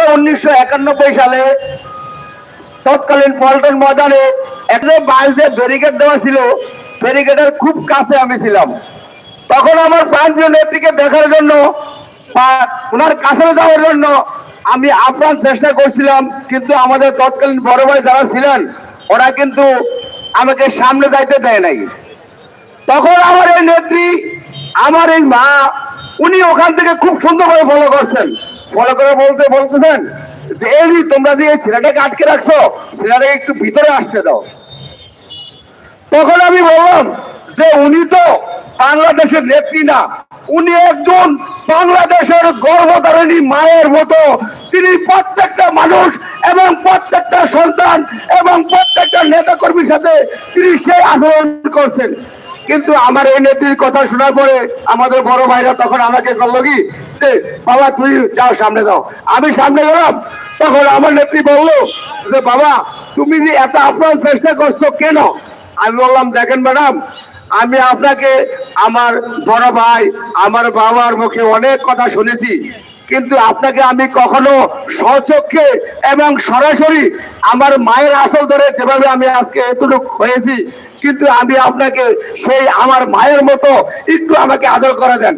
আমরা 1991 সালে তৎকালীন পল্টন ময়দানে একটা বাঁশ দিয়ে ব্যারিকেড দেওয়া ছিল, ব্যারিকেডের খুব কাছে আমি ছিলাম। তখন আমার প্রাণপ্রিয় নেত্রীকে দেখার জন্য বা ওনার কাছে যাওয়ার জন্য আমি আপ্রাণ চেষ্টা করছিলাম, কিন্তু আমাদের তৎকালীন বড় ভাই যারা ছিলেন ওরা কিন্তু আমাকে সামনে যাইতে দেয় নাই। তখন আমার এই নেত্রী, আমার এই মা, উনি ওখান থেকে খুব সুন্দরভাবে ফলো করছেন, ফলো করে বলতেছেন যে এই তোমরা যে এই ছেলেটাকে আটকে রাখছো, ছেলেটাকে একটু ভিতরে আসতে দাও। তখন আমি বললাম যে উনি তো বাংলাদেশের নেত্রী না, উনি একজন বাংলাদেশের গর্ভধারিণী মায়ের মতো। তিনি প্রত্যেকটা মানুষ এবং প্রত্যেকটা সন্তান এবং প্রত্যেকটা নেতা কর্মীর সাথে তিনি সেই আচরণ করছেন। কিন্তু আমার এই নেত্রীর কথা শোনার পরে আমাদের বড় ভাইরা তখন আমাকে বলল কি যে বাবা তুই যাও সামনে যাও। আমি সামনে গেলাম, তখন আমার নেত্রী বলল যে বাবা তুমি যে এত আপ্রাণ চেষ্টা করছো কেন? আমি বললাম দেখেন ম্যাডাম, আমি আপনাকে আমার বড় ভাই আমার বাবার মুখে অনেক কথা শুনেছি, কিন্তু আপনাকে আমি কখনো স্বচক্ষে এবং সরাসরি আমার মায়ের আসল ধরে যেভাবে আমি আজকে এতটুকু হয়েছি, কিন্তু আমি আপনাকে সেই আমার মায়ের মতো একটু আমাকে আদর করে দেন।